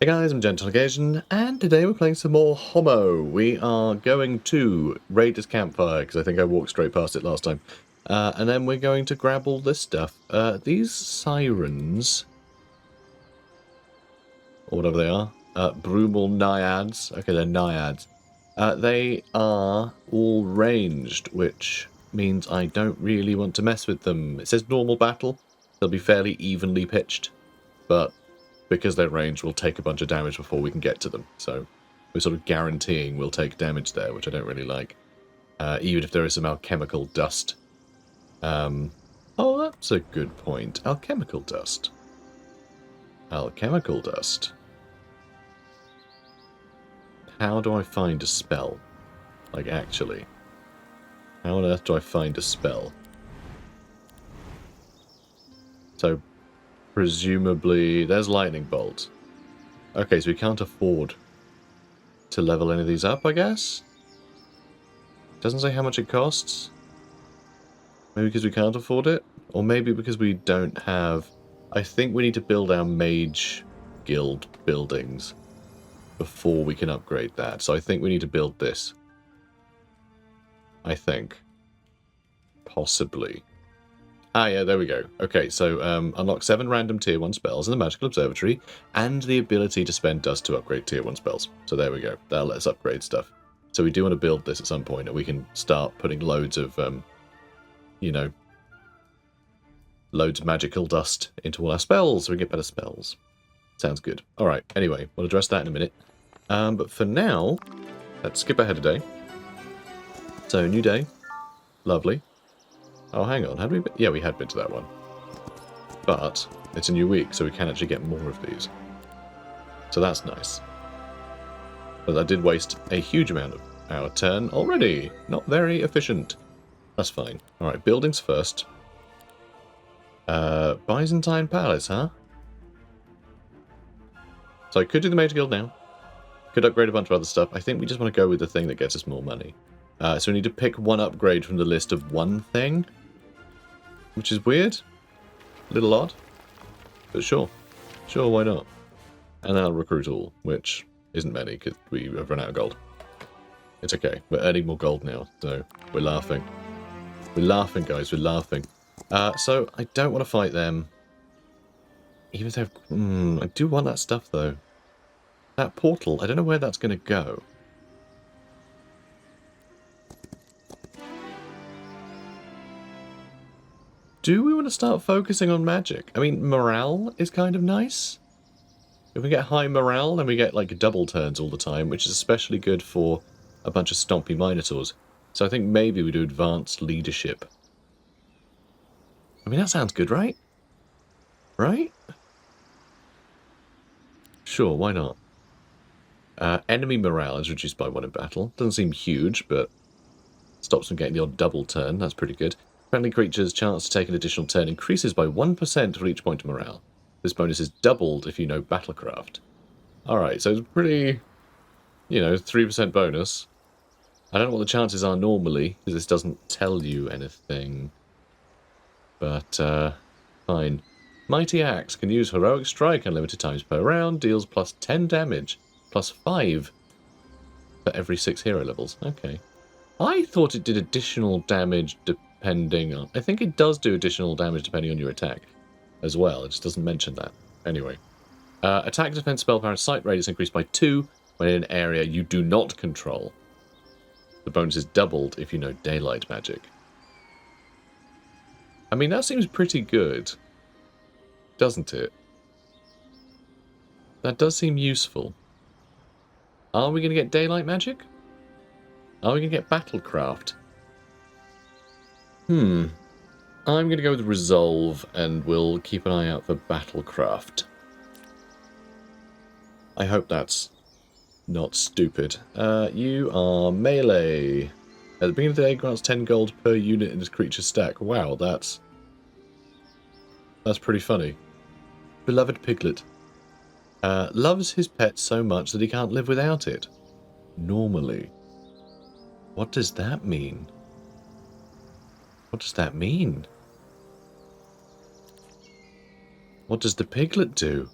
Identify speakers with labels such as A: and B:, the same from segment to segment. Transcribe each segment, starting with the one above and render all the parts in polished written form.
A: Hey guys, I'm Gentle Occasion, and today we're playing some more Homo. We are going to raid this campfire, because I think I walked straight past it last time. And then we're going to grab all this stuff. These sirens, or whatever they are, Brumal Naiads, okay, they're Naiads. They are all ranged, which means I don't really want to mess with them. It says normal battle, they'll be fairly evenly pitched, but because they're ranged, we'll take a bunch of damage before we can get to them. So we're sort of guaranteeing we'll take damage there, which I don't really like. Even if there is some alchemical dust. Oh, that's a good point. Alchemical dust. Alchemical dust. How do I find a spell? Like, actually. How on earth do I find a spell? So, presumably, there's lightning bolt. Okay, so we can't afford to level any of these up, I guess? Doesn't say how much it costs. Maybe because we can't afford it? Or maybe because we don't have... I think we need to build our mage guild buildings before we can upgrade that. So I think we need to build this. I think. Possibly. Ah, yeah, there we go. Okay, so unlock 7 random tier 1 spells in the Magical Observatory, and the ability to spend dust to upgrade tier 1 spells. So there we go. That'll let us upgrade stuff. So we do want to build this at some point, and we can start putting loads of, you know, loads of magical dust into all our spells, so we get better spells. Sounds good. Alright, anyway, we'll address that in a minute. But for now, let's skip ahead a day. So, new day. Lovely. Oh, hang on, had we been? Yeah, we had been to that one. But it's a new week, so we can actually get more of these. So that's nice. But that did waste a huge amount of our turn already. Not very efficient. That's fine. Alright, buildings first. Byzantine Palace, huh? So I could do the Mage Guild now. Could upgrade a bunch of other stuff. I think we just want to go with the thing that gets us more money. So we need to pick one upgrade from the list of one thing. Which is weird. A little odd. But sure. Sure, why not? And then I'll recruit all, which isn't many because we have run out of gold. It's okay. We're earning more gold now, so we're laughing. We're laughing, guys. We're laughing. So I don't want to fight them. Even if I do want that stuff, though. That portal, I don't know where that's going to go. Do we want to start focusing on magic? I mean, morale is kind of nice. If we get high morale, then we get, like, double turns all the time, which is especially good for a bunch of stompy minotaurs. So I think maybe we do advanced leadership. I mean, that sounds good, right? Right? Sure, why not? Enemy morale is reduced by 1 in battle. Doesn't seem huge, but stops them getting the odd double turn. That's pretty good. Friendly creatures' chance to take an additional turn increases by 1% for each point of morale. This bonus is doubled if you know Battlecraft. Alright, so it's pretty, 3% bonus. I don't know what the chances are normally, because this doesn't tell you anything. But, fine. Mighty Axe can use Heroic Strike unlimited times per round, deals plus 10 damage, plus 5 for every 6 hero levels. Okay. I thought it did additional damage depending on... I think it does do additional damage depending on your attack as well. It just doesn't mention that. Anyway. Attack, defense, spell power, and sight radius increased by 2 when in an area you do not control. The bonus is doubled if you know daylight magic. I mean, that seems pretty good. Doesn't it? That does seem useful. Are we going to get daylight magic? Are we going to get Battlecraft? I'm going to go with Resolve, and we'll keep an eye out for Battlecraft. I hope that's not stupid. You are melee. At the beginning of the day, grants 10 gold per unit in this creature's stack. Wow, that's pretty funny. Beloved Piglet. Loves his pet so much that he can't live without it. Normally. What does that mean? What does that mean? What does the piglet do?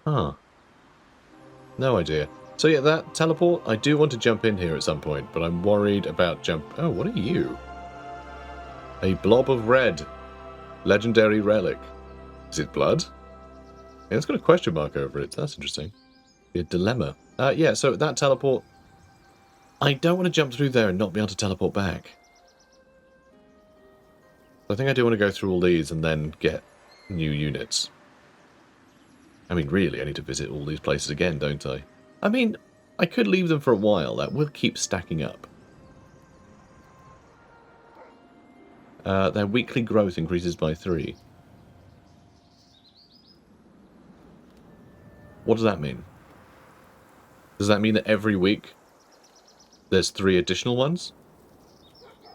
A: Huh. No idea. So yeah, that teleport, I do want to jump in here at some point, but I'm worried about Oh, what are you? A blob of red. Legendary relic. Is it blood? Yeah, it's got a question mark over it. That's interesting. Be a dilemma. Yeah, so that teleport, I don't want to jump through there and not be able to teleport back. I think I do want to go through all these and then get new units. I mean, really, I need to visit all these places again, don't I? I mean, I could leave them for a while. That will keep stacking up. Their weekly growth increases by 3. What does that mean? Does that mean that every week there's 3 additional ones?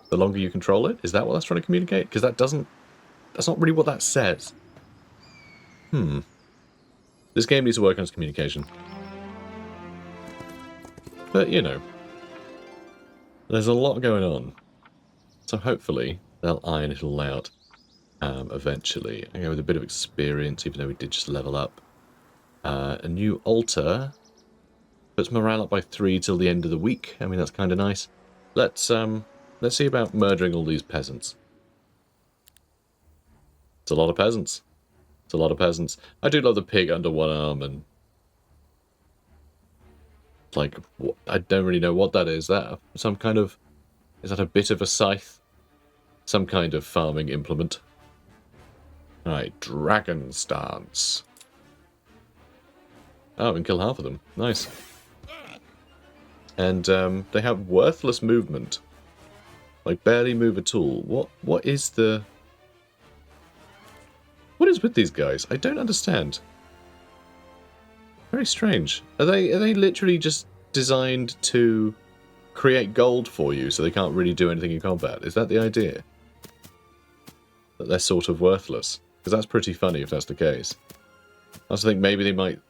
A: The longer you control it? Is that what that's trying to communicate? Because that doesn't... That's not really what that says. This game needs to work on its communication. But, you know, there's a lot going on. So hopefully they'll iron it all out eventually. I go with a bit of experience, even though we did just level up. A new altar puts morale up by 3 till the end of the week. I mean, that's kind of nice. Let's see about murdering all these peasants. It's a lot of peasants. It's a lot of peasants. I do love the pig under one arm and... Like, I don't really know what that is. That some kind of... Is that a bit of a scythe? Some kind of farming implement. Alright, dragon stance. Oh, we can kill half of them. Nice. And they have worthless movement. Like, barely move at all. What is the... What is with these guys? I don't understand. Very strange. Are they literally just designed to create gold for you so they can't really do anything in combat? Is that the idea? That they're sort of worthless? Because that's pretty funny if that's the case. I also think maybe they might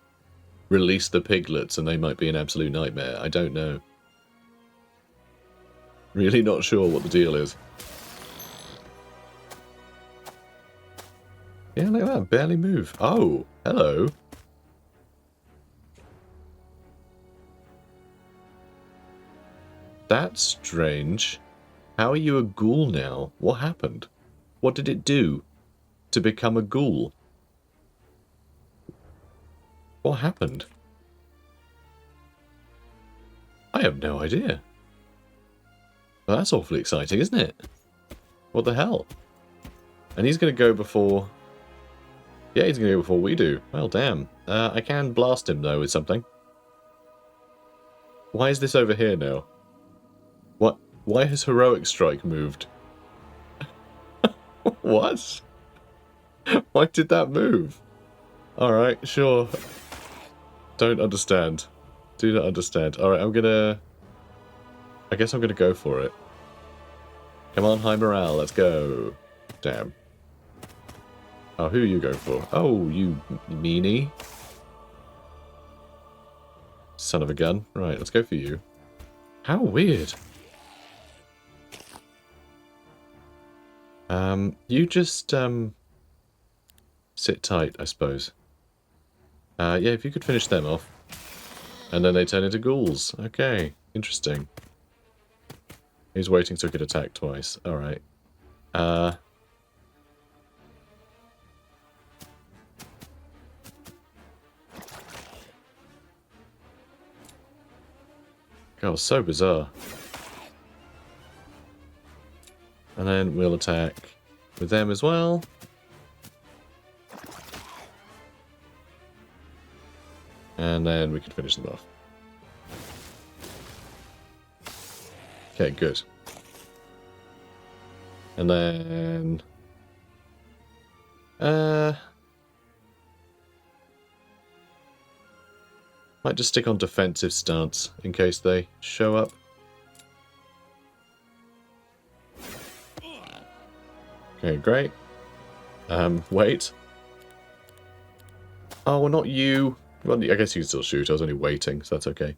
A: release the piglets and they might be an absolute nightmare. I don't know. Really not sure what the deal is. Yeah, look at that. Barely move. Oh, hello. That's strange. How are you a ghoul now? What happened? What did it do to become a ghoul? What happened? I have no idea. Well, that's awfully exciting, isn't it? What the hell? And he's going to go before... Yeah, he's going to go before we do. Well, damn. I can blast him, though, with something. Why is this over here now? What? Why has Heroic Strike moved? What? Why did that move? Alright, sure. Don't understand. Do not understand. Alright, I'm gonna... I guess I'm gonna go for it. Come on, high morale, let's go. Damn. Oh, who are you going for? Oh, you meanie. Son of a gun. Right, let's go for you. How weird. You just, sit tight, I suppose. Yeah, if you could finish them off. And then they turn into ghouls. Okay, interesting. He's waiting so he could attack twice. Alright. God, so bizarre. And then we'll attack with them as well. And then we can finish them off. Okay, good. And then... might just stick on defensive stance in case they show up. Okay, great. Wait. Oh, well, not you. Well, I guess you can still shoot. I was only waiting, so that's okay.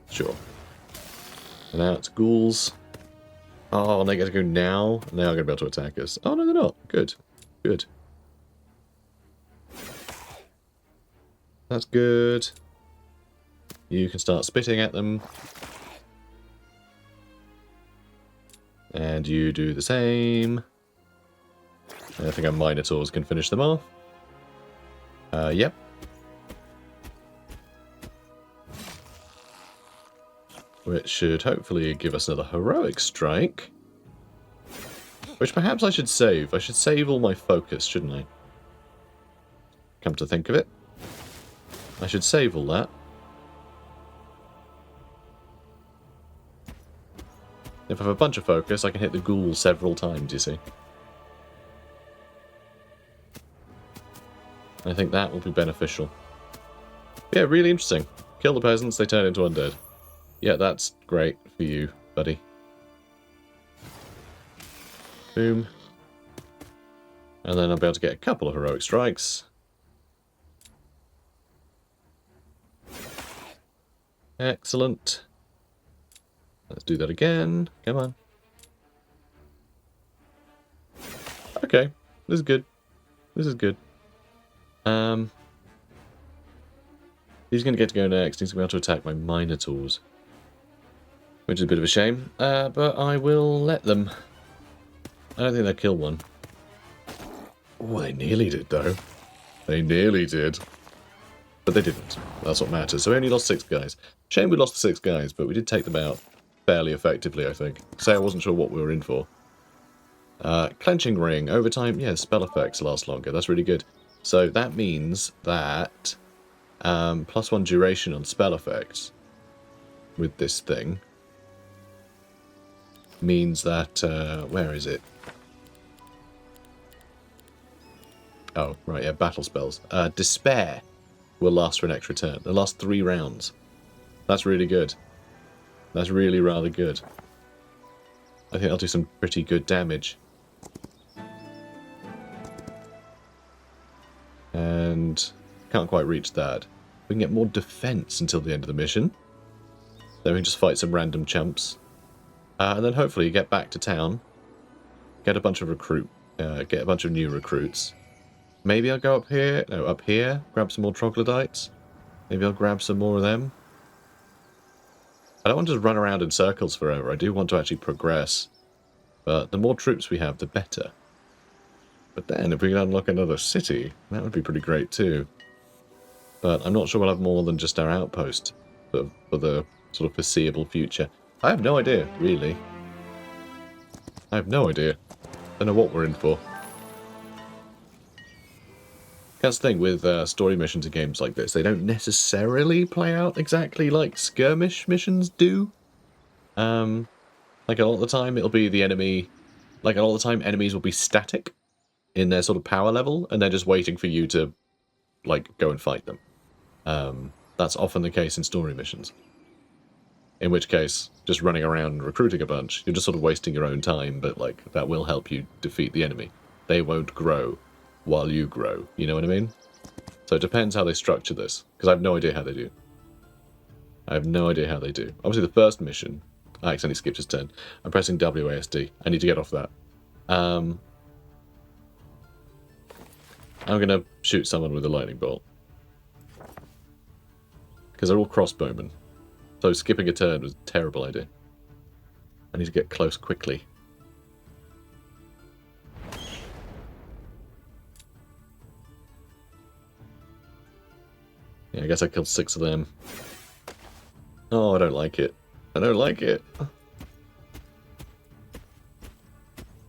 A: Sure. And now it's ghouls. Oh, and they get to go now? And they are going to be able to attack us. Oh, no, they're not. Good. Good. That's good. You can start spitting at them. And you do the same. I think our Minotaurs can finish them off. Yep. Which should hopefully give us another heroic strike. Which perhaps I should save. I should save all my focus, shouldn't I? Come to think of it. I should save all that. If I have a bunch of focus, I can hit the ghoul several times, you see. I think that will be beneficial. Yeah, really interesting. Kill the peasants, they turn into undead. Yeah, that's great for you, buddy. Boom. And then I'll be able to get a couple of heroic strikes. Excellent. Let's do that again. Come on. Okay. This is good. This is good. He's going to get to go next. He's going to be able to attack my Minotaurs. Which is a bit of a shame. But I will let them. I don't think they'll kill one. Oh, they nearly did, though. They nearly did. But they didn't. That's what matters. So we only lost 6 guys. Shame we lost the 6 guys, but we did take them out fairly effectively, I think. So I wasn't sure what we were in for. Clenching Ring. Over time, yeah, spell effects last longer. That's really good. So that means that +1 duration on spell effects with this thing means that... where is it? Oh, right, yeah, battle spells. Despair will last for an extra turn. They'll last 3 rounds. That's really good. That's really rather good. I think I'll do some pretty good damage. And can't quite reach that. We can get more defense until the end of the mission. Then we can just fight some random chumps. And then hopefully get back to town. Get a bunch of new recruits. Maybe I'll go up here. No, up here. Grab some more troglodytes. Maybe I'll grab some more of them. I don't want to just run around in circles forever. I do want to actually progress. But the more troops we have, the better. But then, if we can unlock another city, that would be pretty great too. But I'm not sure we'll have more than just our outpost for the sort of foreseeable future. I have no idea, really. I have no idea. Don't know what we're in for. That's the thing with story missions in games like this. They don't necessarily play out exactly like skirmish missions do. Like a lot of the time, it'll be the enemy... Like a lot of the time, enemies will be static in their sort of power level, and they're just waiting for you to, like, go and fight them. That's often the case in story missions. In which case, just running around and recruiting a bunch, you're just sort of wasting your own time, but, like, that will help you defeat the enemy. They won't grow while you grow, you know what I mean? So it depends how they structure this, because I have no idea how they do. I have no idea how they do. Obviously, the first mission... I accidentally skipped his turn. I'm pressing WASD. I need to get off that. I'm going to shoot someone with a lightning bolt. Because they're all crossbowmen. So skipping a turn was a terrible idea. I need to get close quickly. Yeah, I guess I killed 6 of them. Oh, I don't like it. I don't like it.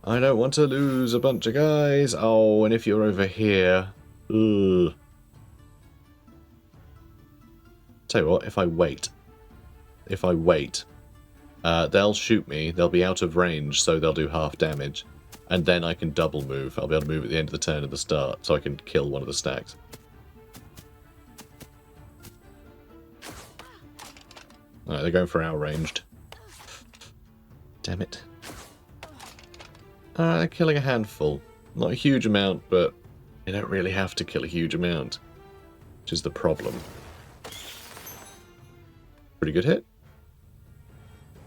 A: I don't want to lose a bunch of guys. Oh, and if you're over here... Ugh. Tell you what, if I wait, they'll shoot me, they'll be out of range, so they'll do half damage. And then I can double move. I'll be able to move at the end of the turn at the start, so I can kill one of the stacks. Alright, they're going for our ranged. Damn it. Alright, they're killing a handful. Not a huge amount, but you don't really have to kill a huge amount. Which is the problem. Pretty good hit.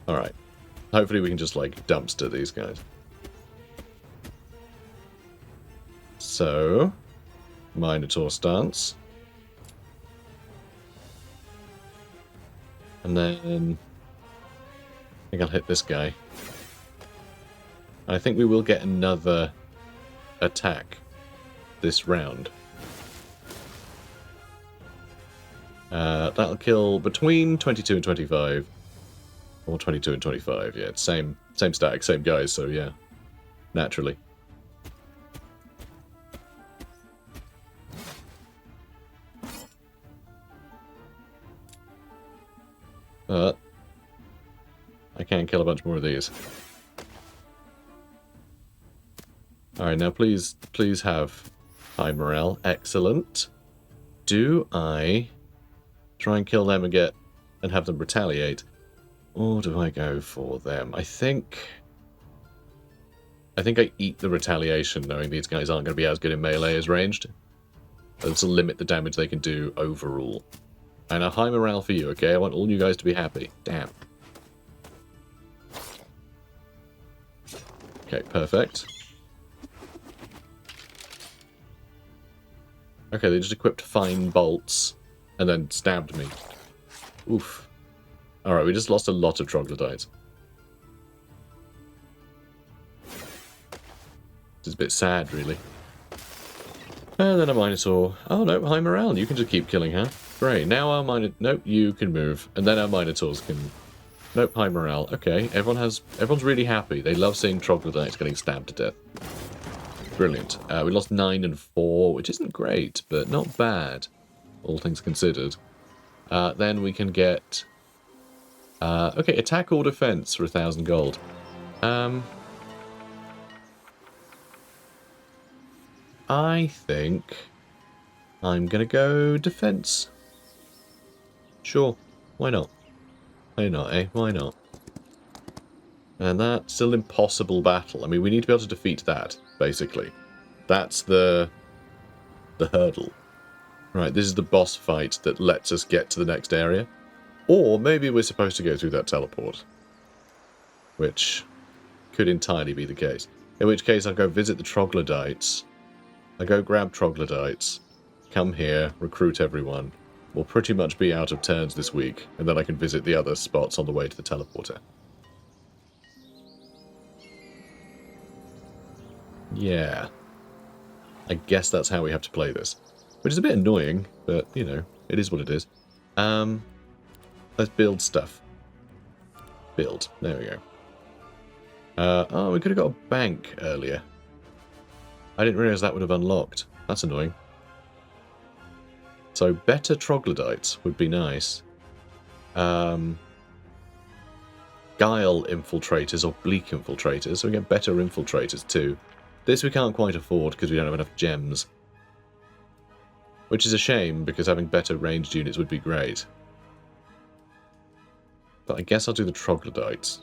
A: Alright. Hopefully we can just, like, dumpster these guys. So... Minotaur stance. And then I think I'll hit this guy. I think we will get another attack this round. That'll kill between 22 and 25. Or 22 and 25, yeah. Same stack, same guys, so yeah. Naturally. But I can kill a bunch more of these. Alright, now please have high morale. Excellent. Do I try and kill them and have them retaliate? Or do I go for them? I think I eat the retaliation, knowing these guys aren't going to be as good in melee as ranged. This will limit the damage they can do overall. And a high morale for you, okay? I want all you guys to be happy. Damn. Okay, perfect. Okay, they just equipped fine bolts and then stabbed me. Oof. Alright, we just lost a lot of troglodytes. It's a bit sad, really. And then a Minotaur. Oh no, high morale. You can just keep killing her. Great. Now our Minotaur... Nope, you can move. And then our Minotaurs can... Nope, high morale. Okay, everyone's really happy. They love seeing troglodytes getting stabbed to death. Brilliant. We lost 9 and 4, which isn't great, but not bad, all things considered. Then we can get... okay, attack or defense for 1,000 gold. I think I'm going to go defense. Sure, why not? Why not, eh? Why not? And that's still an impossible battle. I mean, we need to be able to defeat that, basically. That's the hurdle. Right, this is the boss fight that lets us get to the next area. Or maybe we're supposed to go through that teleport. Which could entirely be the case. In which case I'll go visit the troglodytes. I'll go grab troglodytes. Come here, recruit everyone. We'll pretty much be out of turns this week. And then I can visit the other spots on the way to the teleporter. Yeah. I guess that's how we have to play this. Which is a bit annoying, but, you know, it is what it is. Let's build stuff. Build. There we go. Oh, we could have got a bank earlier. I didn't realise that would have unlocked. That's annoying. So, better troglodytes would be nice. Guile infiltrators or bleak infiltrators, so we get better infiltrators too. This we can't quite afford because we don't have enough gems. Which is a shame, because having better ranged units would be great. But I guess I'll do the troglodytes.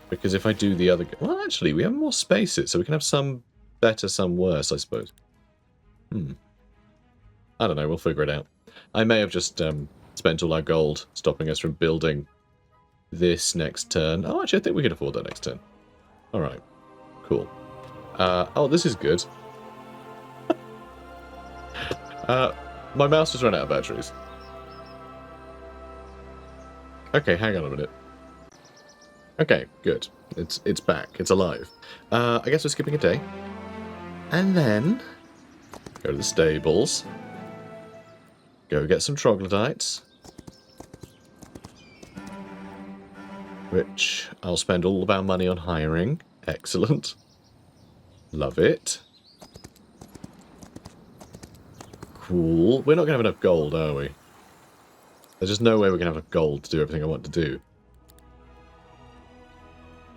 A: Because if I do the other... Well, actually, we have more spaces, so we can have some better, some worse, I suppose. I don't know, we'll figure it out. I may have just spent all our gold stopping us from building this next turn. Oh, actually, I think we can afford that next turn. Alright, cool. Oh, this is good. My mouse just ran out of batteries. Okay, hang on a minute. Okay, good. It's back. It's alive. I guess we're skipping a day. And then go to the stables. Go get some troglodytes. Which I'll spend all of our money on hiring. Excellent. Love it. Cool. We're not going to have enough gold, are we? There's just no way we're going to have enough gold to do everything I want to do.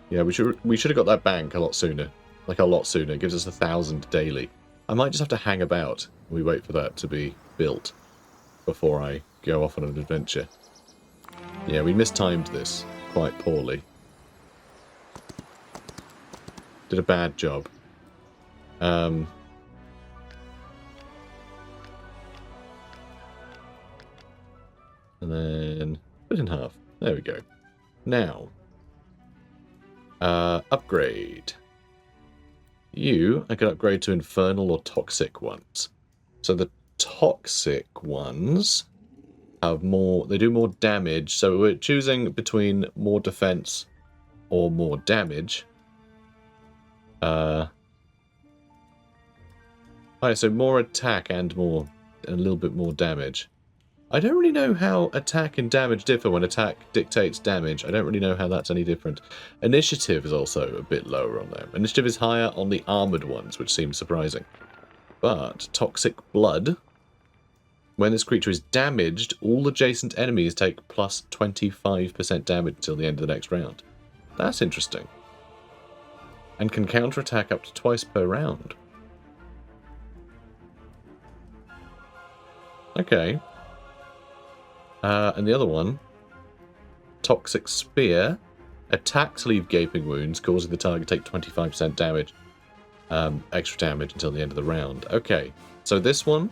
A: Yeah, we should have got that bank a lot sooner. Like, a lot sooner. It gives us 1,000 daily. I might just have to hang about. We wait for that to be built before I go off on an adventure. Yeah, we mistimed this quite poorly. Did a bad job. And then split in half. There we go. Now, upgrade. I could upgrade to infernal or toxic ones. So the toxic ones have more... They do more damage, so we're choosing between more defense or more damage. Alright, so more attack and a little bit more damage. I don't really know how attack and damage differ when attack dictates damage. I don't really know how that's any different. Initiative is also a bit lower on them. Initiative is higher on the armoured ones, which seems surprising. But Toxic Blood, when this creature is damaged, all adjacent enemies take plus 25% damage until the end of the next round. That's interesting. And can counterattack up to twice per round. Okay. And the other one, Toxic Spear, attacks leave gaping wounds, causing the target to take 25% damage, extra damage until the end of the round. Okay, so this one,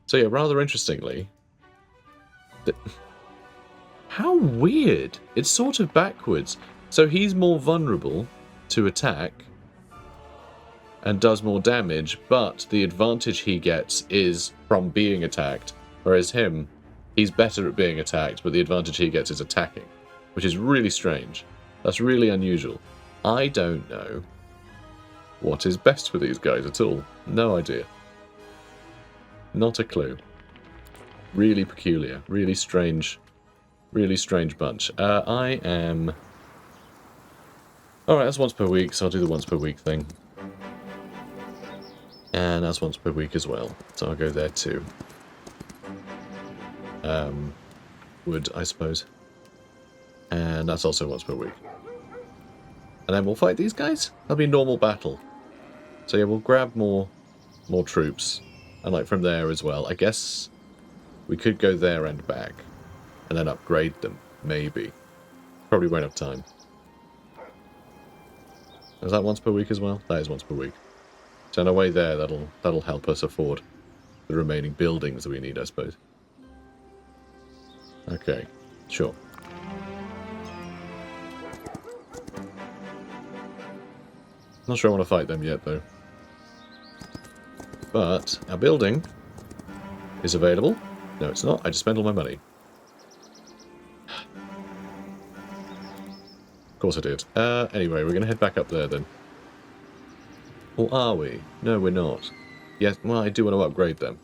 A: so yeah, rather interestingly, how weird, it's sort of backwards. So he's more vulnerable to attack and does more damage, but the advantage he gets is from being attacked, whereas him, he's better at being attacked, but the advantage he gets is attacking, which is really strange. That's really unusual. I don't know what is best for these guys at all. No idea. Not a clue. Really peculiar. Really strange bunch. I am... Alright, that's once per week, so I'll do the once per week thing. And that's once per week as well, so I'll go there too. Wood, I suppose. And that's also once per week. And then we'll fight these guys? That'll be a normal battle. So yeah, we'll grab more troops. And like from there as well. I guess we could go there and back. And then upgrade them. Maybe. Probably won't have time. Is that once per week as well? That is once per week. So on our way there, that'll help us afford the remaining buildings that we need, I suppose. Okay, sure. Not sure I want to fight them yet, though. But our building is available. No, it's not. I just spent all my money. Of course I did. Anyway, we're going to head back up there, then. Or are we? No, we're not. Yes, well, I do want to upgrade them.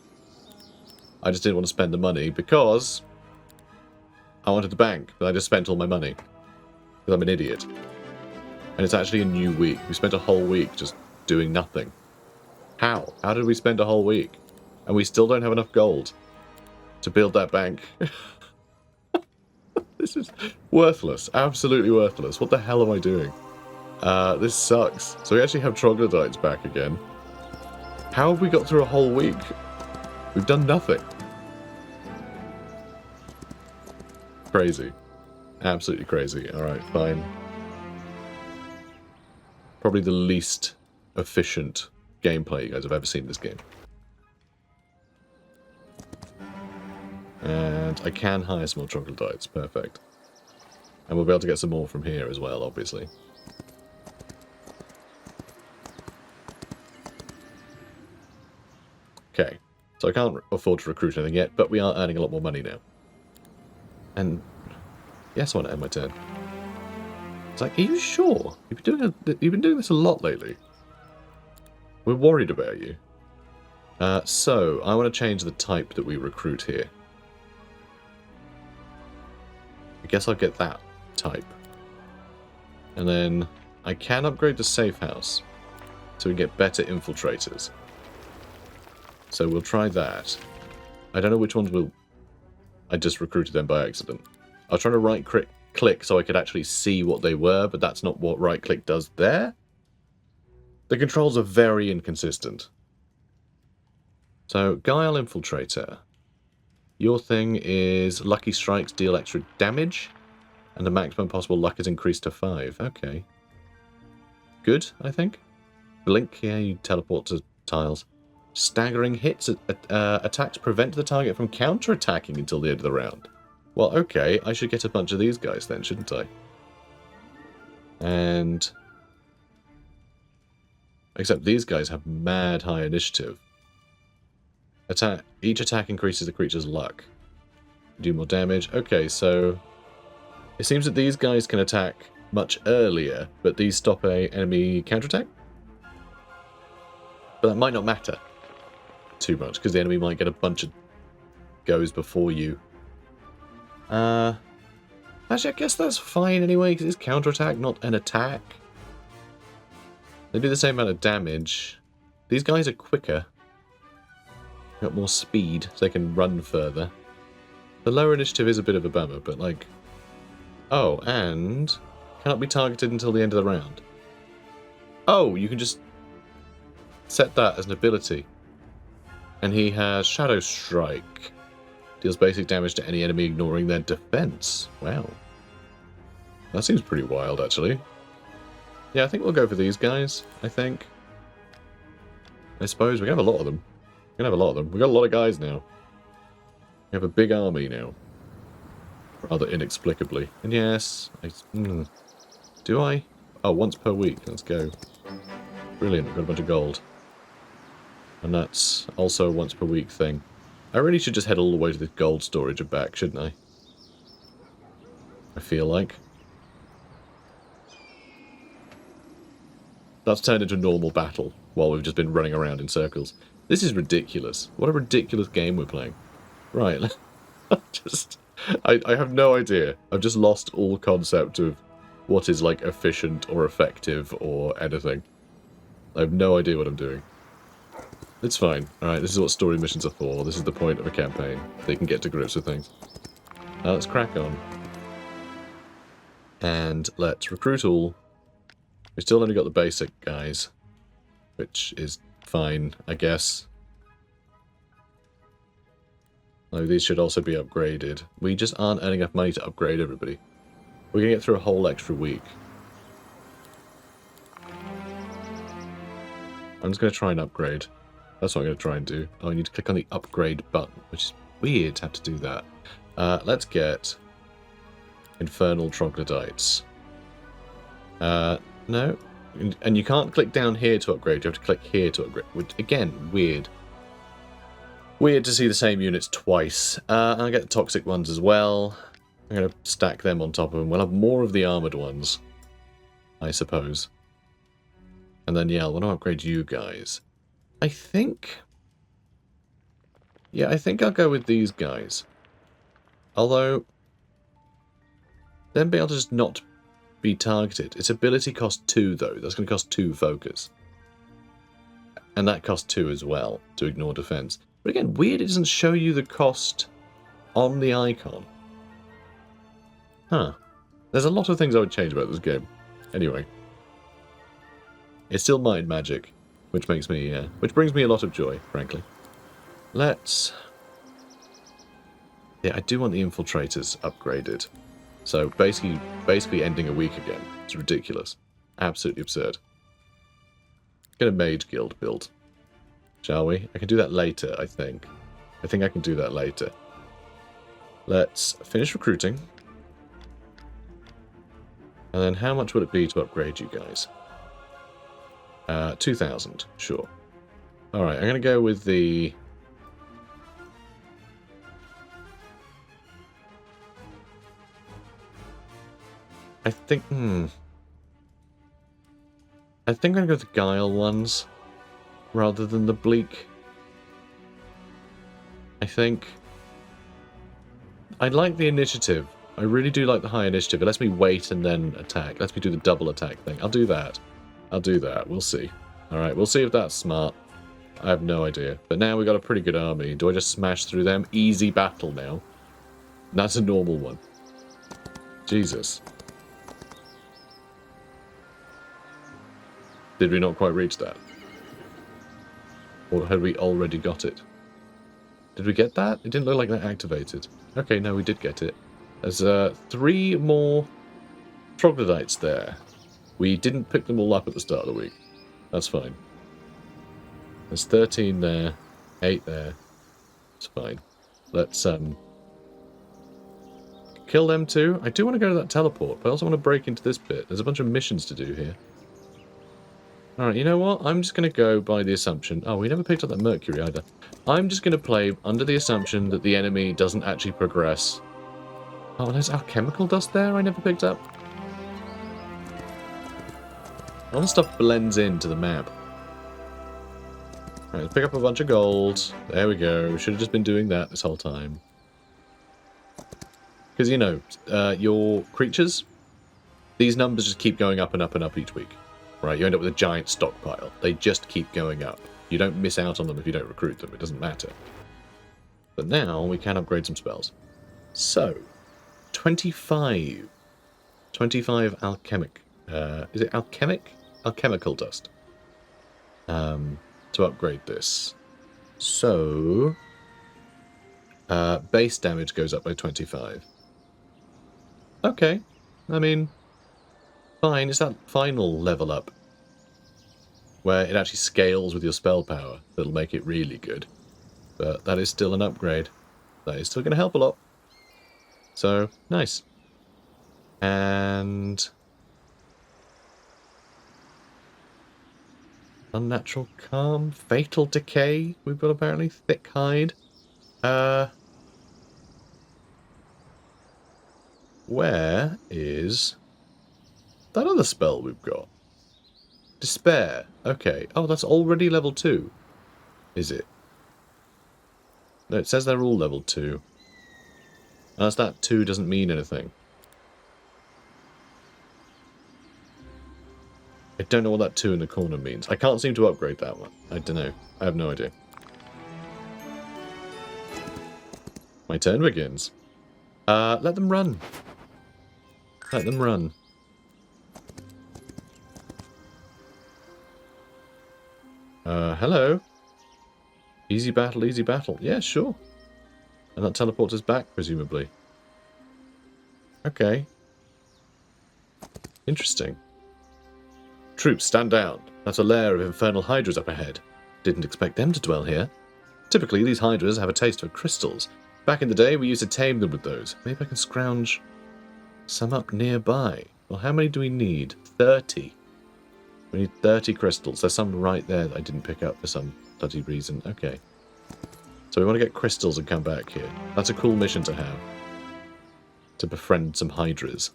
A: I just didn't want to spend the money because I wanted the bank, but I just spent all my money. Because I'm an idiot. And it's actually a new week. We spent a whole week just doing nothing. How? How did we spend a whole week? And we still don't have enough gold to build that bank. This is worthless. Absolutely worthless. What the hell am I doing? This sucks. So we actually have troglodytes back again. How have we got through a whole week? We've done nothing. Crazy. Absolutely crazy. Alright, fine. Probably the least efficient gameplay you guys have ever seen in this game. And I can hire some more troglodytes. Perfect. And we'll be able to get some more from here as well, obviously. Okay. So I can't afford to recruit anything yet, but we are earning a lot more money now. And yes, I want to end my turn. It's like, are you sure? You've been doing this a lot lately. We're worried about you. So I want to change the type that we recruit here. I guess I'll get that type. And then I can upgrade the safe house so we get better infiltrators. So we'll try that. I don't know which ones will... I just recruited them by accident. I was trying to right-click so I could actually see what they were, but that's not what right-click does there. The controls are very inconsistent. So, Guile Infiltrator. Your thing is Lucky Strikes deal extra damage, and the maximum possible luck is increased to 5. Okay. Good, I think. Blink, yeah, you teleport to tiles. Staggering hits. Attacks prevent the target from counter-attacking until the end of the round. Well, okay, I should get a bunch of these guys then, shouldn't I? And... except these guys have mad high initiative. Each attack increases the creature's luck. Do more damage. Okay, so it seems that these guys can attack much earlier, but these stop a enemy counterattack. But that might not matter too much, because the enemy might get a bunch of goes before you. Actually, I guess that's fine anyway, because it's counterattack, not an attack. They do the same amount of damage. These guys are quicker. Got more speed, so they can run further. The lower initiative is a bit of a bummer, but like... Oh, and... cannot be targeted until the end of the round. Oh, you can just set that as an ability. And he has Shadow Strike. Deals basic damage to any enemy ignoring their defense. Wow. That seems pretty wild, actually. Yeah, I think we'll go for these guys, I think. I suppose we have a lot of them. We're gonna have a lot of them. We've got a lot of guys now. We have a big army now. Rather inexplicably. And yes, do I? Oh, once per week. Let's go. Brilliant, we've got a bunch of gold. And that's also a once per week thing. I really should just head all the way to the gold storage and back, shouldn't I? I feel like. That's turned into a normal battle while we've just been running around in circles. This is ridiculous. What a ridiculous game we're playing. Right. I have no idea. I've just lost all concept of what is like efficient or effective or anything. I have no idea what I'm doing. It's fine. Alright, this is what story missions are for. This is the point of a campaign. They can get to grips with things. Now let's crack on. And let's recruit all. We still only got the basic guys, which is fine, I guess. No, these should also be upgraded. We just aren't earning enough money to upgrade everybody. We're going to get through a whole extra week. I'm just going to try and upgrade. That's what I'm going to try and do. Oh, I need to click on the upgrade button, which is weird to have to do that. Let's get Infernal Troglodytes. No. And you can't click down here to upgrade. You have to click here to upgrade. Which, again, weird. Weird to see the same units twice. I'll get the toxic ones as well. I'm going to stack them on top of them. We'll have more of the armoured ones, I suppose. And then, yeah, I want to upgrade you guys. I think... Yeah, I think I'll go with these guys. Although... then be able to just not be targeted. Its ability costs 2, though. That's going to cost 2 focus. And that costs 2 as well, to ignore defense. But again, weird it doesn't show you the cost on the icon. Huh. There's a lot of things I would change about this game. Anyway. It's still mind magic, which makes me, which brings me a lot of joy, frankly. Let's... Yeah, I do want the Infiltrators upgraded. So basically ending a week again. It's ridiculous. Absolutely absurd. Get a Mage Guild build. Shall we? I can do that later, I think. I think I can do that later. Let's finish recruiting. And then how much would it be to upgrade you guys? 2,000, sure. Alright, I'm going to go with the... I think, I think I'm going to go with the Guile ones, rather than the Bleak. I think... I like the initiative. I really do like the high initiative. It lets me wait and then attack. It lets me do the double attack thing. I'll do that. I'll do that. We'll see. Alright, we'll see if that's smart. I have no idea. But now we've got a pretty good army. Do I just smash through them? Easy battle now. That's a normal one. Jesus. Did we not quite reach that? Or had we already got it? Did we get that? It didn't look like that activated. Okay, no, we did get it. There's 3 more troglodytes there. We didn't pick them all up at the start of the week. That's fine. There's 13 there, 8 there. It's fine. Let's kill them too. I do want to go to that teleport, but I also want to break into this bit. There's a bunch of missions to do here. Alright, you know what? I'm just going to go by the assumption... Oh, we never picked up that Mercury either. I'm just going to play under the assumption that the enemy doesn't actually progress. Oh, there's alchemical dust there I never picked up. All the stuff blends into the map. Alright, let's pick up a bunch of gold. There we go. Should have just been doing that this whole time. Because, you know, your creatures, these numbers just keep going up and up and up each week. Right, you end up with a giant stockpile. They just keep going up. You don't miss out on them if you don't recruit them. It doesn't matter. But now we can upgrade some spells. So, 25. 25 alchemic. Is it alchemic? Alchemical dust. To upgrade this. So, base damage goes up by 25. Okay. I mean, fine. It's that final level up where it actually scales with your spell power that'll make it really good. But that is still an upgrade. That is still going to help a lot. So, nice. And... Unnatural Calm, Fatal Decay, we've got apparently, Thick Hide. Where is that other spell we've got? Despair, okay. Oh, that's already level 2, is it? No, it says they're all level 2. Unless that 2 doesn't mean anything. I don't know what that 2 in the corner means. I can't seem to upgrade that one. I don't know. I have no idea. My turn begins. Let them run. Let them run. Hello. Easy battle, easy battle. Yeah, sure. And that teleports us back, presumably. Okay. Interesting. Troops, stand down. That's a lair of infernal hydras up ahead. Didn't expect them to dwell here. Typically, these hydras have a taste for crystals. Back in the day, we used to tame them with those. Maybe I can scrounge some up nearby. Well, how many do we need? 30. We need 30 crystals. There's some right there that I didn't pick up for some bloody reason. Okay. So we want to get crystals and come back here. That's a cool mission to have. To befriend some hydras.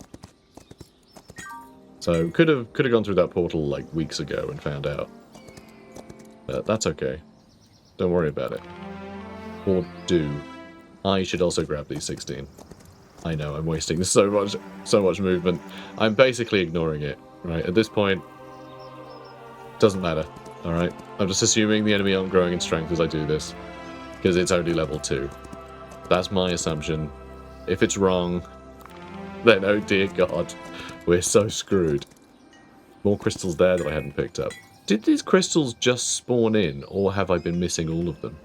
A: So could have gone through that portal like weeks ago and found out. But that's okay. Don't worry about it. Or do. I should also grab these 16. I know, I'm wasting so much movement. I'm basically ignoring it, right? At this point, doesn't matter, alright? I'm just assuming the enemy aren't growing in strength as I do this. Because it's only level 2. That's my assumption. If it's wrong, then oh dear god, we're so screwed. More crystals there that I hadn't picked up. Did these crystals just spawn in, or have I been missing all of them?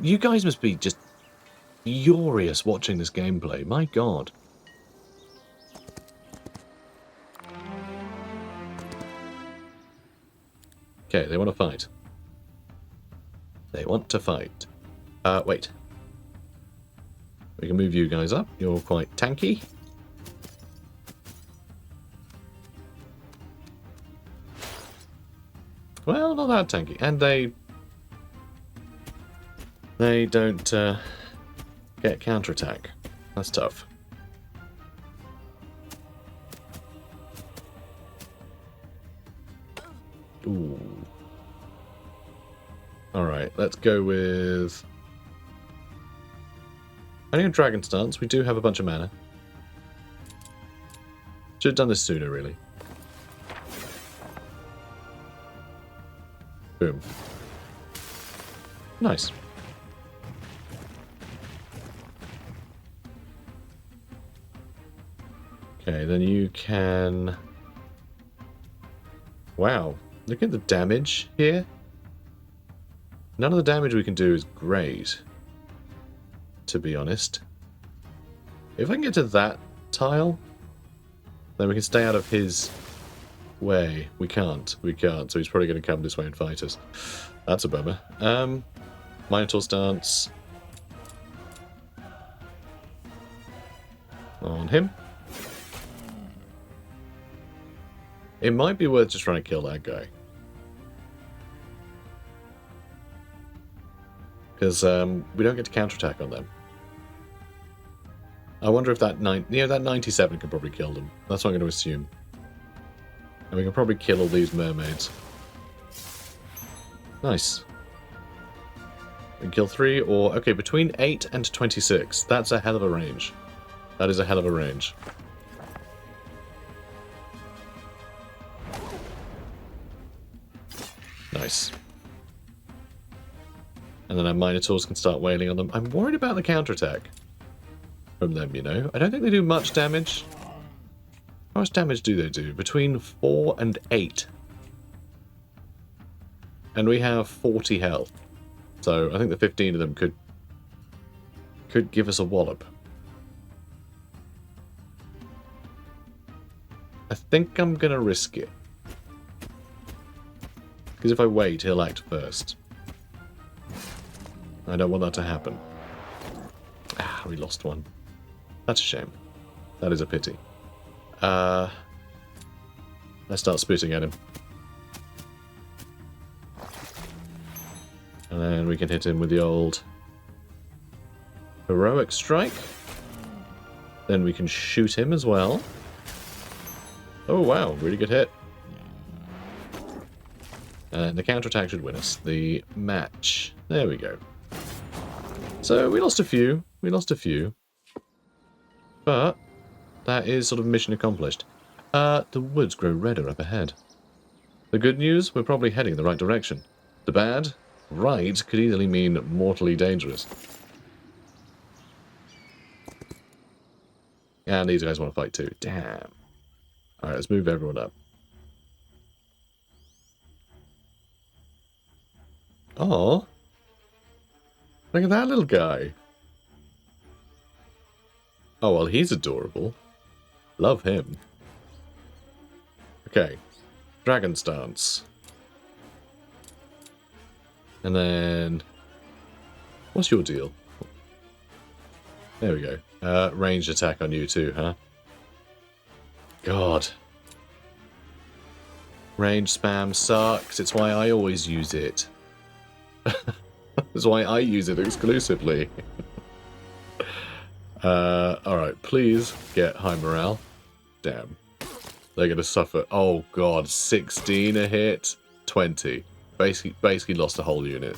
A: You guys must be just furious watching this gameplay. My god. Okay, they want to fight. They want to fight. Wait. We can move you guys up. You're quite tanky. Well, not that tanky. And they don't get counterattack. That's tough. Ooh. Alright, let's go with... I think a Dragon Stance. We do have a bunch of mana. Should have done this sooner, really. Boom. Nice. Okay, then you can... Wow. Look at the damage here. None of the damage we can do is great, to be honest. If I can get to that tile, then we can stay out of his way. We can't. We can't. So he's probably going to come this way and fight us. That's a bummer. Minotaur Stance. On him. It might be worth just trying to kill that guy. Because we don't get to counterattack on them. I wonder if that that 97 could probably kill them. That's what I'm going to assume. And we can probably kill all these mermaids. Nice. We can kill 3 or... Okay, between 8 and 26. That's a hell of a range. That is a hell of a range. Nice. And then our Minotaurs can start wailing on them. I'm worried about the counterattack from them, you know. I don't think they do much damage. How much damage do they do? Between 4 and 8. And we have 40 health. So I think the 15 of them could give us a wallop. I think I'm going to risk it. Because if I wait, he'll act first. I don't want that to happen. Ah, we lost one. That's a shame. That is a pity. Let's start spitting at him. And then we can hit him with the old heroic strike. Then we can shoot him as well. Oh wow, really good hit. And the counterattack should win us the match. There we go. So we lost a few. But that is sort of mission accomplished. The woods grow redder up ahead. The good news, we're probably heading in the right direction. The bad, right, could easily mean mortally dangerous. And these guys want to fight too. Damn. Alright, let's move everyone up. Oh, look at that little guy. Oh, well, he's adorable. Love him. Okay. Dragon Stance. And then... What's your deal? There we go. Ranged attack on you too, huh? God. Range spam sucks. It's why I always use it. That's why I use it exclusively. Alright, please get high morale. Damn. They're going to suffer. Oh god, 16 a hit, 20. Basically lost a whole unit.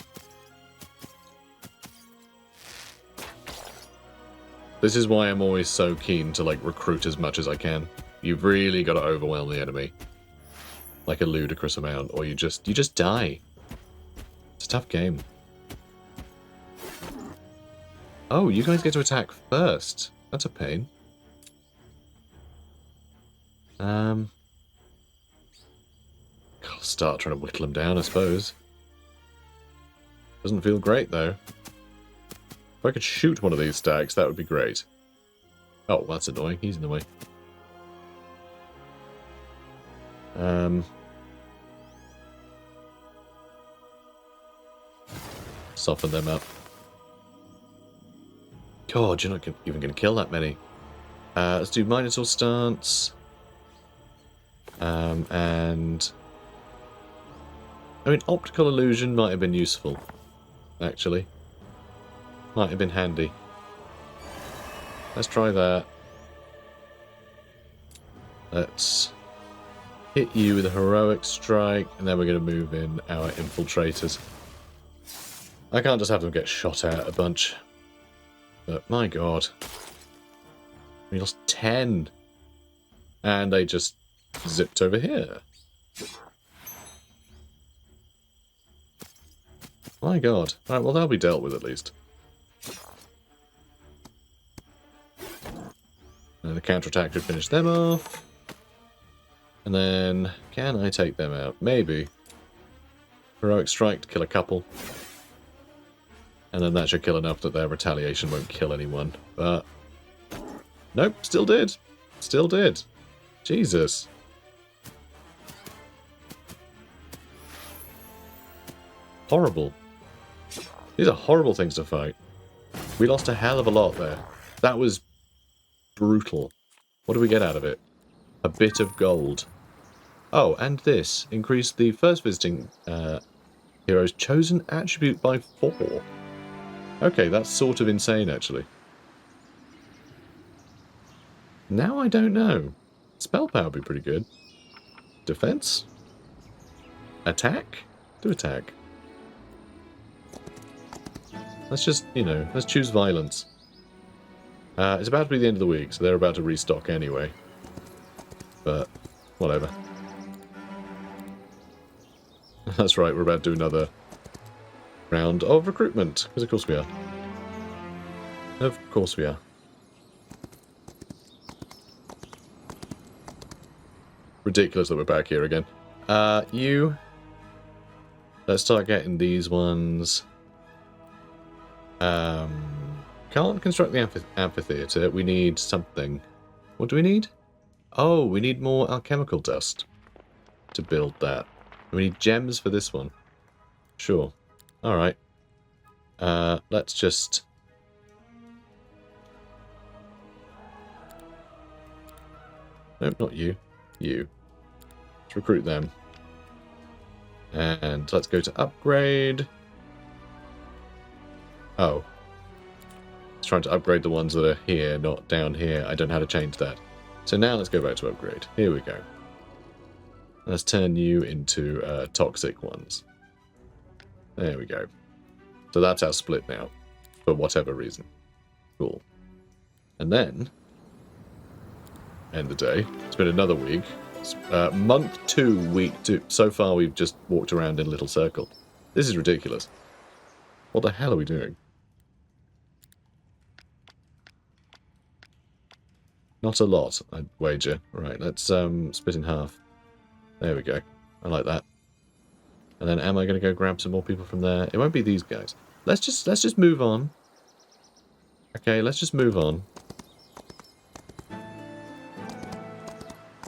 A: This is why I'm always so keen to like recruit as much as I can. You've really got to overwhelm the enemy. Like a ludicrous amount, or you just die. It's a tough game. Oh, you guys get to attack first. That's a pain. I'll start trying to whittle them down, I suppose. Doesn't feel great, though. If I could shoot one of these stacks, that would be great. Oh, that's annoying. He's in the way. Soften them up. God, you're not even going to kill that many. Let's do Minotaur stance. And... I mean, optical illusion might have been useful, actually. Might have been handy. Let's try that. Let's hit you with a heroic strike, and then we're going to move in our infiltrators. I can't just have them get shot at a bunch. But my god. We lost 10. And they just zipped over here. My god. Alright, well, they'll be dealt with at least. And the counterattack should finish them off. And then, can I take them out? Maybe. Heroic strike to kill a couple. And then that should kill enough that their retaliation won't kill anyone. But, nope, still did. Still did. Jesus. Horrible. These are horrible things to fight. We lost a hell of a lot there. That was brutal. What do we get out of it? A bit of gold. Oh, and this. Increase the first visiting hero's chosen attribute by 4. Okay, that's sort of insane, actually. Now I don't know. Spell power would be pretty good. Defense? Attack? Do attack. Let's just, you know, let's choose violence. It's about to be the end of the week, so they're about to restock anyway. But, whatever. That's right, we're about to do another round of recruitment, because of course we are. Of course we are. Ridiculous that we're back here again. You... Let's start getting these ones. Can't construct the amphitheater. We need something. What do we need? Oh, we need more alchemical dust to build that. We need gems for this one. Sure. Alright. Let's just... Nope, not you. You. Let's recruit them. And let's go to upgrade. Oh. It's trying to upgrade the ones that are here, not down here. I don't know how to change that. So now let's go back to upgrade. Here we go. Let's turn you into toxic ones. There we go. So that's our split now. For whatever reason. Cool. And then... end the day. It's been another week. Month 2, week 2. So far we've just walked around in a little circle. This is ridiculous. What the hell are we doing? Not a lot, I'd wager. Right, let's split in half. There we go. I like that. And then am I going to go grab some more people from there? It won't be these guys. Let's just move on. Okay, let's just move on.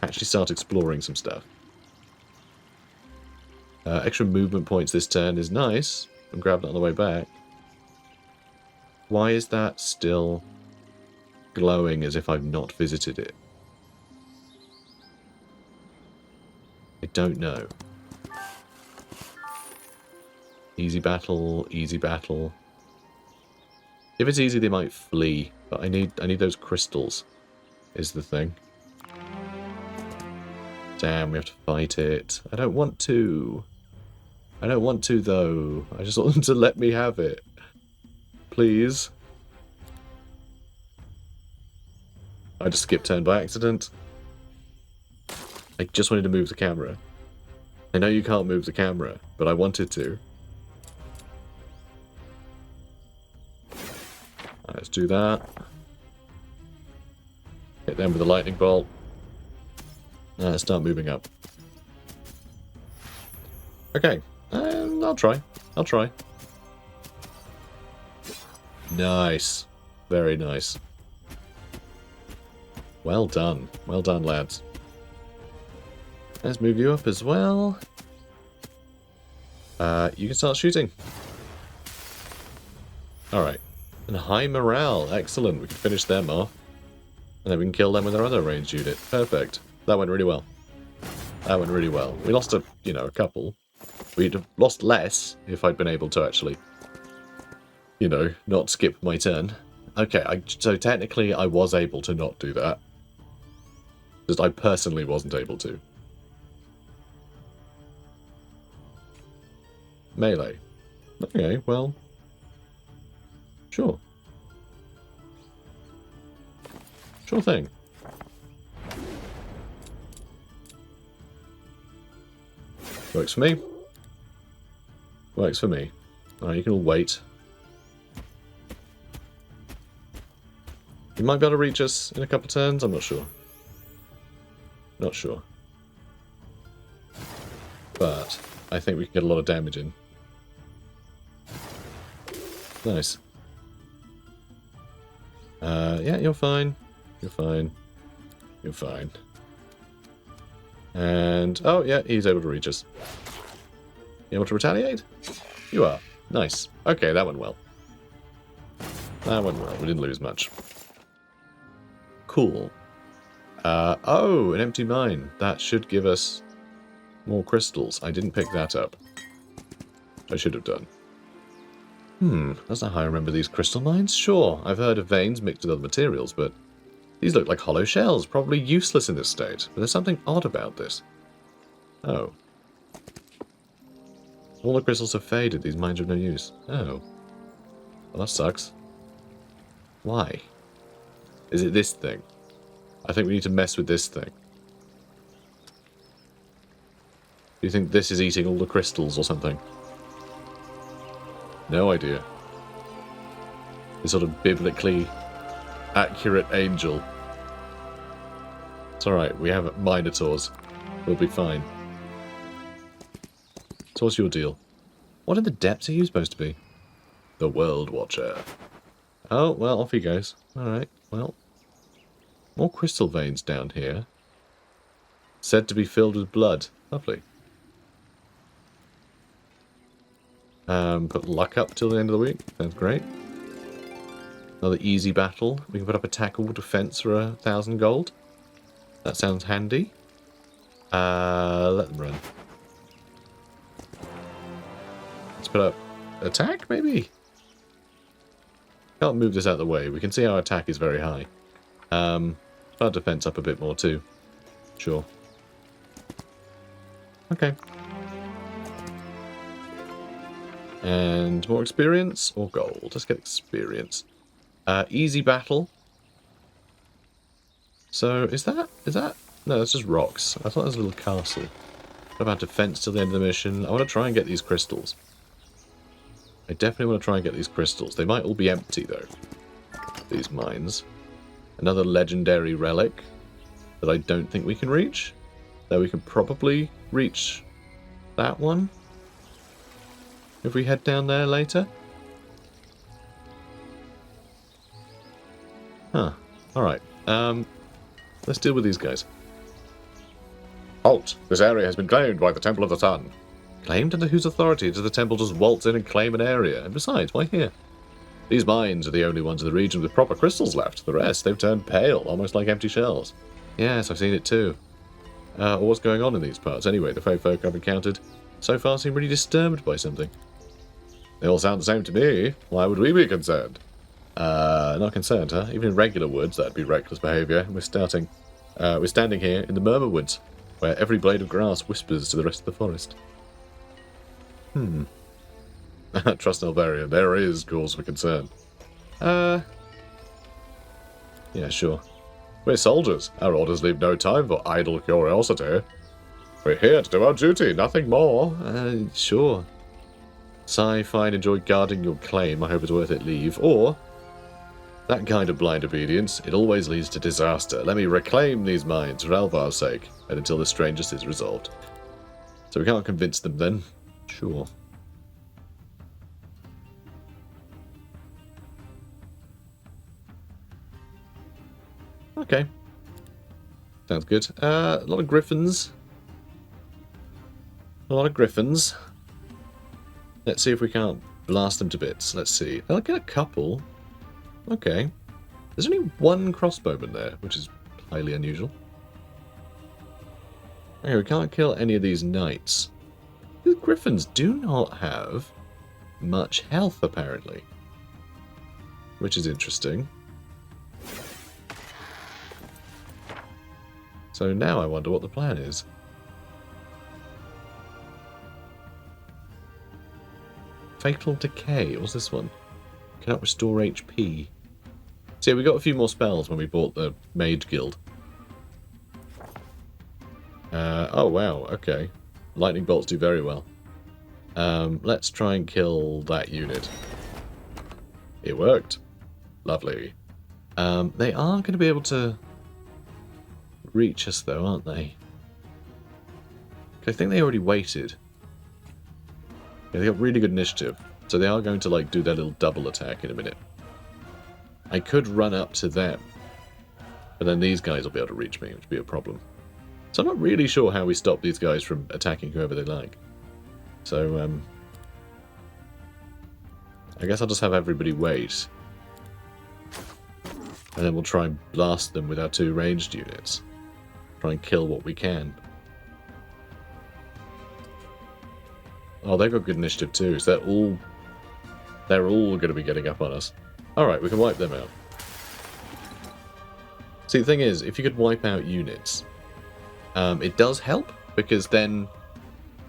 A: Actually start exploring some stuff. Extra movement points this turn is nice. I'm grabbing it on the way back. Why is that still glowing as if I've not visited it? I don't know. Easy battle, easy battle. If it's easy, they might flee, but I need those crystals, is the thing. Damn, we have to fight it. I don't want to. I don't want to, though. I just want them to let me have it. Please. I just skipped turn by accident. I just wanted to move the camera. I know you can't move the camera, but I wanted to. Right, let's do that. Hit them with a lightning bolt. Now let's start moving up. Okay, I'll try. I'll try. Nice. Very nice. Well done. Well done, lads. Let's move you up as well. You can start shooting. Alright. And high morale. Excellent. We can finish them off. And then we can kill them with our other ranged unit. Perfect. That went really well. That went really well. We lost a couple. We'd have lost less if I'd been able to actually, not skip my turn. Okay, so technically I was able to not do that. Just I personally wasn't able to. Melee. Okay, well. Sure. Sure thing. Works for me. Works for me. Alright, you can all wait. You might be able to reach us in a couple of turns, I'm not sure. Not sure. But I think we can get a lot of damage in. Nice. Yeah, you're fine. You're fine. You're fine. And, oh yeah, he's able to reach us. You able to retaliate? You are. Nice. Okay, that went well. That went well. We didn't lose much. Cool. Oh, an empty mine. That should give us More crystals. I didn't pick that up. I should have done. That's not how I remember these crystal mines. Sure, I've heard of veins mixed with other materials, but these look like hollow shells, probably useless in this state. But there's something odd about this. Oh. All the crystals have faded. These mines are of no use. Oh. Well, that sucks. Why? Is it this thing? I think we need to mess with this thing. Do you think this is eating all the crystals or something? No idea. This sort of biblically accurate angel. It's alright, we have minotaurs. We'll be fine. So what's your deal? What in the depths are you supposed to be? The World Watcher. Oh, well, off he goes. Alright, well. More crystal veins down here. Said to be filled with blood. Lovely. Put luck up till the end of the week. Sounds great. Another easy battle. We can put up a tackle defense for 1,000 gold. That sounds handy. Let them run. Let's put up attack, maybe? Can't move this out of the way. We can see our attack is very high. Our defense up a bit more too. Sure. Okay. And more experience or gold? Let's get experience. Easy battle. So, is that? No, that's just rocks. I thought it was a little castle. What about defense till the end of the mission? I want to try and get these crystals. I definitely want to try and get these crystals. They might all be empty, though. These mines. Another legendary relic that I don't think we can reach. Though we can probably reach that one. If we head down there later. Huh. Alright. Let's deal with these guys. Halt! This area has been claimed by the Temple of the Sun. Claimed? Under whose authority does the temple just waltz in and claim an area? And besides, why here? These mines are the only ones in the region with proper crystals left. The rest, they've turned pale, almost like empty shells. Yes, I've seen it too. What's going on in these parts? Anyway, the fey folk I've encountered so far seem really disturbed by something. They all sound the same to me. Why would we be concerned? Not concerned, huh? Even in regular woods, that'd be reckless behaviour. We're standing here in the Murmurwoods, where every blade of grass whispers to the rest of the forest. Trust Elvaria, there is cause for concern. Yeah, sure. We're soldiers. Our orders leave no time for idle curiosity. We're here to do our duty, nothing more. Sure. Sigh, fine, enjoy guarding your claim. I hope it's worth it, leave. Or, that kind of blind obedience, it always leads to disaster. Let me reclaim these mines for Elvar's sake, and until the strangest is resolved. So we can't convince them then? Sure. Okay. Sounds good. A lot of griffins. Let's see if we can't blast them to bits. Let's see. I'll get a couple. Okay. There's only one crossbowman there, which is highly unusual. Okay, we can't kill any of these knights. These griffins do not have much health, apparently. Which is interesting. So now I wonder what the plan is. Fatal Decay. What's this one? Cannot restore HP. So yeah, we got a few more spells when we bought the Mage Guild. Oh wow, okay. Lightning bolts do very well. Let's try and kill that unit. It worked. Lovely. They are going to be able to reach us though, aren't they? I think they already waited. Yeah, they got really good initiative, so they are going to like do their little double attack in a minute. I could run up to them, but then these guys will be able to reach me, which would be a problem. So I'm not really sure how we stop these guys from attacking whoever they like. So, I guess I'll just have everybody wait. And then we'll try and blast them with our 2 ranged units. Try and kill what we can. Oh, they've got good initiative too, so they're all going to be getting up on us. Alright, we can wipe them out. See, the thing is, if you could wipe out units, it does help, because then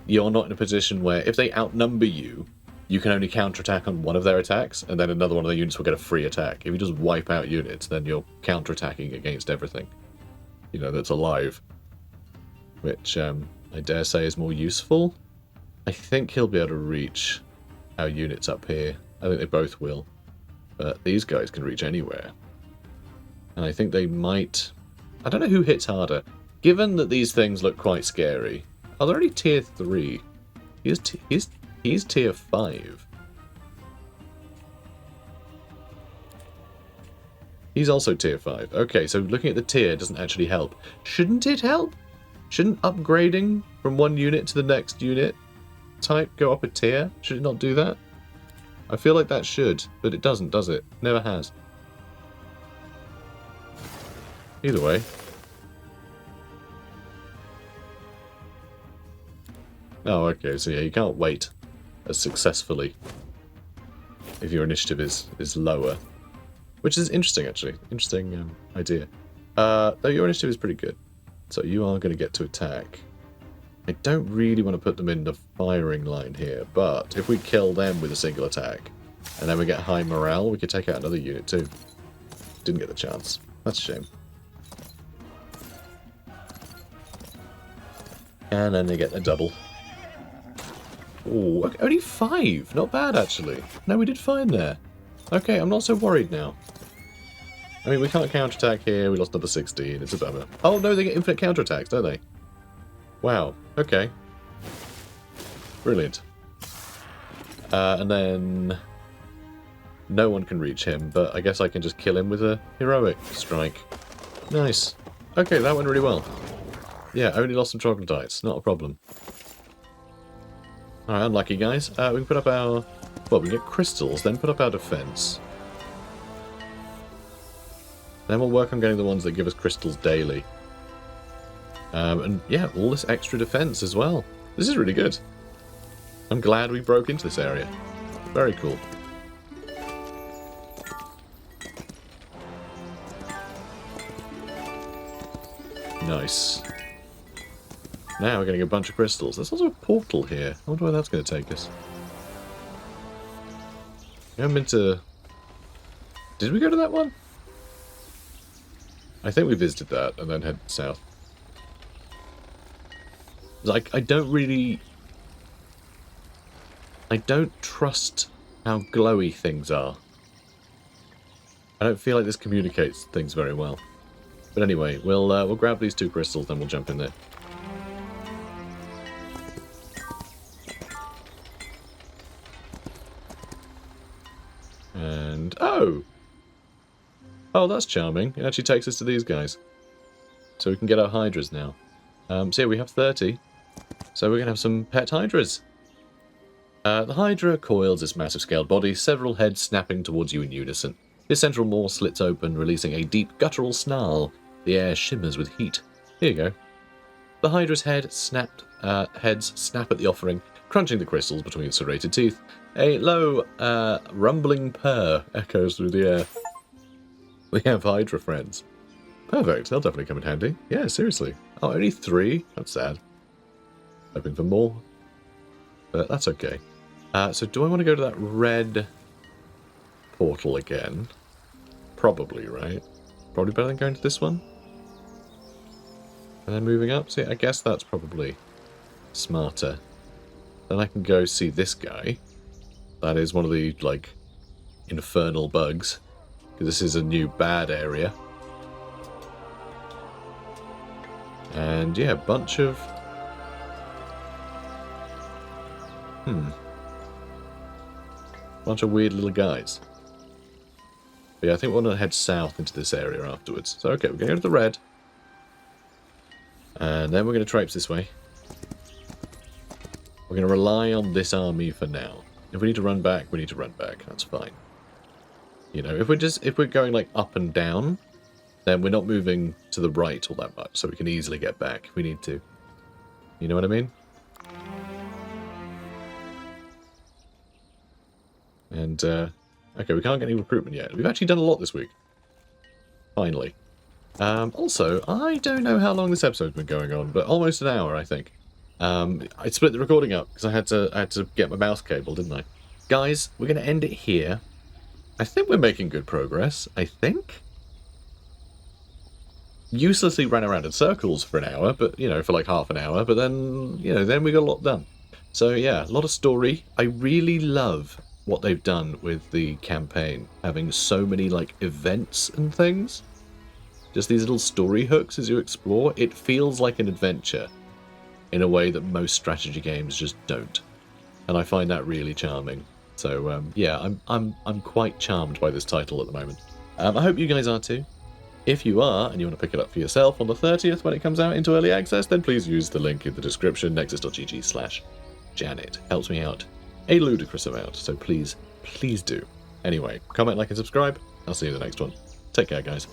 A: you're not in a position where, if they outnumber you, you can only counterattack on one of their attacks, and then another one of the units will get a free attack. If you just wipe out units, then you're counterattacking against everything, you know, that's alive. Which, I dare say is more useful. I think he'll be able to reach our units up here. I think they both will. But these guys can reach anywhere. And I think they might... I don't know who hits harder. Given that these things look quite scary. Oh, they're only tier 3. He's tier 5. He's also tier 5. Okay, so looking at the tier doesn't actually help. Shouldn't it help? Shouldn't upgrading from one unit to the next unit type go up a tier? Should it not do that? I feel like that should, but it doesn't, does it? Never has. Either way. Oh, okay, so yeah, you can't wait as successfully if your initiative is lower. Which is interesting, actually. Interesting idea. Though your initiative is pretty good. So you are going to get to attack. I don't really want to put them in the firing line here, but if we kill them with a single attack, and then we get high morale, we could take out another unit too. Didn't get the chance. That's a shame. And then they get a double. Ooh, okay, only 5. Not bad, actually. No, we did fine there. Okay, I'm not so worried now. I mean, we can't counterattack here. We lost number 16. It's a bummer. Oh, no, they get infinite counterattacks, don't they? Wow. Okay. Brilliant. And then... no one can reach him, but I guess I can just kill him with a heroic strike. Nice. Okay, that went really well. Yeah, only lost some troglodytes. Not a problem. Alright, unlucky, guys. We can put up our... well, we can get crystals, then put up our defense. Then we'll work on getting the ones that give us crystals daily. And yeah, all this extra defense as well. This is really good. I'm glad we broke into this area. Very cool. Nice. Now we're getting a bunch of crystals. There's also a portal here. I wonder where that's going to take us. We haven't been to... did we go to that one? I think we visited that and then head south. Like, I don't really... I don't trust how glowy things are. I don't feel like this communicates things very well. But anyway, we'll grab these 2 crystals, then we'll jump in there. And... oh! Oh, that's charming. It actually takes us to these guys. So we can get our hydras now. So yeah, we have 30. So we're going to have some pet hydras. The hydra coils its massive scaled body, several heads snapping towards you in unison. His central maw slits open, releasing a deep guttural snarl. The air shimmers with heat. Here you go. The hydra's heads snap at the offering, crunching the crystals between serrated teeth. A low, rumbling purr echoes through the air. We have hydra friends. Perfect, they'll definitely come in handy. Yeah, seriously. Oh, only 3? That's sad. Hoping for more. But that's okay. So do I want to go to that red portal again? Probably, right? Probably better than going to this one. And then moving up. See, I guess that's probably smarter. Then I can go see this guy. That is one of the, like, infernal bugs. Because this is a new bad area. And yeah, a bunch of... bunch of weird little guys. But yeah, I think we want to head south into this area afterwards. So okay, we're going to go to the red. And then we're going to traipse this way. We're going to rely on this army for now. If we need to run back, we need to run back. That's fine. You know, if we're going like up and down, then we're not moving to the right all that much, so we can easily get back if we need to. You know what I mean? And, okay, we can't get any recruitment yet. We've actually done a lot this week. Finally. Also, I don't know how long this episode's been going on, but almost an hour, I think. I split the recording up because I had to get my mouse cable, didn't I? Guys, we're going to end it here. I think we're making good progress. I think. Uselessly ran around in circles for an hour, but, you know, for like half an hour, but then, you know, then we got a lot done. So, yeah, a lot of story. I really love what they've done with the campaign, having so many, like, events and things. Just these little story hooks as you explore. It feels like an adventure in a way that most strategy games just don't. And I find that really charming. So, yeah, I'm quite charmed by this title at the moment. I hope you guys are too. If you are, and you want to pick it up for yourself on the 30th when it comes out into early access, then please use the link in the description, nexus.gg/Janet. Helps me out a ludicrous amount, so please, please do. Anyway, comment, like, and subscribe. I'll see you in the next one. Take care, guys.